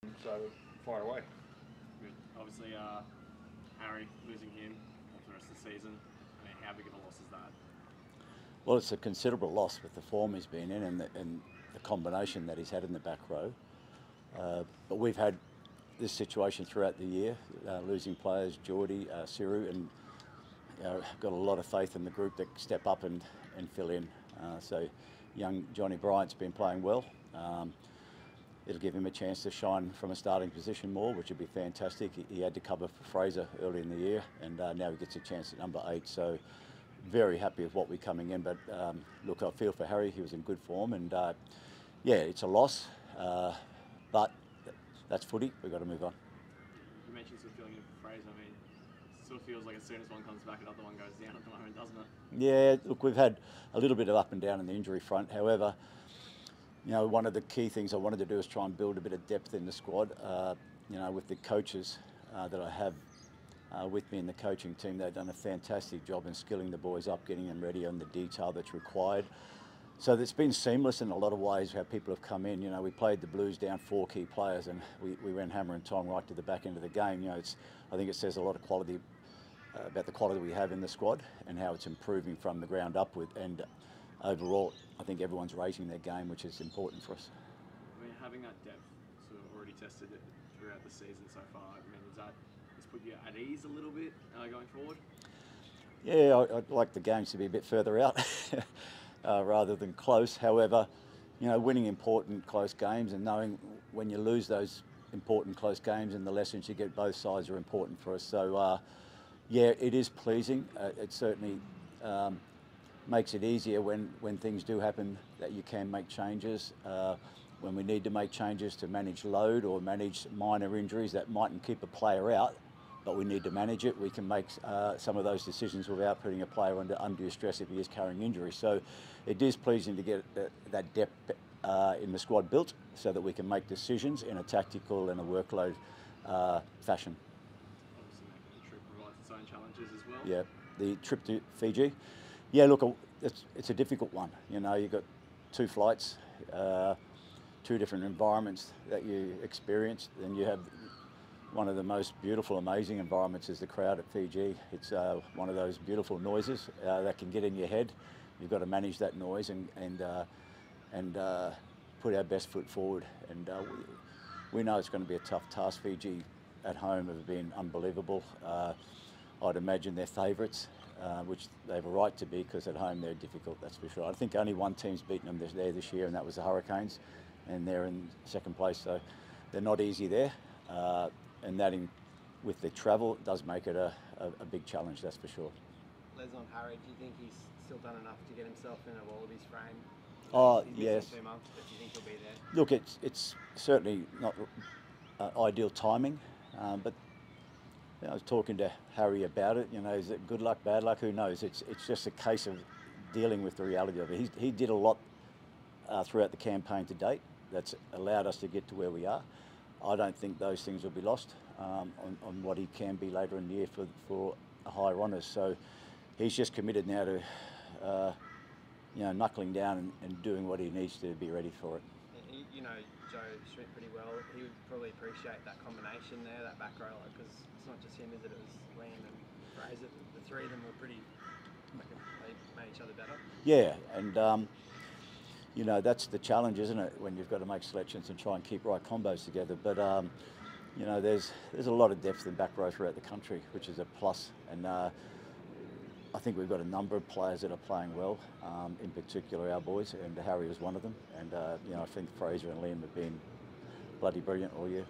So fire away. Obviously, Harry losing him for the rest of the season. I mean, how big of a loss is that? Well, it's a considerable loss with the form he's been in and the combination that he's had in the back row. But we've had this situation throughout the year, losing players, Geordie, Siru, and got a lot of faith in the group that step up and fill in. So young Johnny Bryant's been playing well. It'll give him a chance to shine from a starting position more, which would be fantastic. He had to cover for Fraser early in the year, and now he gets a chance at number 8. So very happy with what we're coming in. But look, I feel for Harry. He was in good form, and yeah, it's a loss, but that's footy. We've got to move on. You mentioned still feeling it for Fraser. I mean, it still feels like as soon as one comes back, another one goes down at the moment, doesn't it? Yeah, look, we've had a little bit of up and down in the injury front. However, you know, one of the key things I wanted to do is try and build a bit of depth in the squad. You know, with the coaches that I have with me in the coaching team, they've done a fantastic job in skilling the boys up, getting them ready on the detail that's required. So it's been seamless in a lot of ways how people have come in. You know, we played the Blues down 4 key players, and we went hammer and tong right to the back end of the game. You know, I think it says a lot of quality about the quality we have in the squad and how it's improving from the ground upward. And overall, I think everyone's raising their game, which is important for us. I mean, having that depth sort of already tested it throughout the season so far, I mean, has put you at ease a little bit going forward? Yeah, I'd like the games to be a bit further out rather than close. However, you know, winning important close games and knowing when you lose those important close games and the lessons you get both sides are important for us. So, yeah, it is pleasing. It certainly makes it easier when things do happen that you can make changes. When we need to make changes to manage load or manage minor injuries that mightn't keep a player out, but we need to manage it, we can make some of those decisions without putting a player under undue stress if he is carrying injury. So it is pleasing to get that depth in the squad built so that we can make decisions in a tactical and a workload fashion. Obviously, making the trip provides its own challenges as well. Yeah, the trip to Fiji. Yeah, look, it's a difficult one. You know, you've got 2 flights, 2 different environments that you experience. Then you have one of the most beautiful, amazing environments is the crowd at Fiji. It's one of those beautiful noises that can get in your head. You've got to manage that noise and put our best foot forward. And we know it's going to be a tough task. Fiji at home have been unbelievable. I'd imagine they're favourites. Which they have a right to be because at home they're difficult, that's for sure. I think only one team's beaten them there this year, and that was the Hurricanes, and they're in 2nd place, so they're not easy there. And that, with the travel, does make it a big challenge, that's for sure. Les, on Harry, do you think he's still done enough to get himself in a Wallabies frame? Oh, he's yes. missing 2 months, but do you think he'll be there? Look, it's certainly not ideal timing, but I was talking to Harry about it. You know, is it good luck, bad luck? Who knows? It's just a case of dealing with the reality of it. He did a lot throughout the campaign to date that's allowed us to get to where we are. I don't think those things will be lost on what he can be later in the year for a higher honours. So he's just committed now to you know, knuckling down and doing what he needs to be ready for it. You know Joe Schmidt pretty well. He would probably appreciate that combination there, that back row, because it's not just him, is it? It was Liam and Fraser. The 3 of them were pretty, they made each other better. Yeah, and you know, that's the challenge, isn't it? When you've got to make selections and try and keep right combos together. But you know, there's a lot of depth in back row throughout the country, which is a plus. And I think we've got a number of players that are playing well, in particular our boys, and Harry was one of them. And you know, I think Fraser and Liam have been bloody brilliant all year.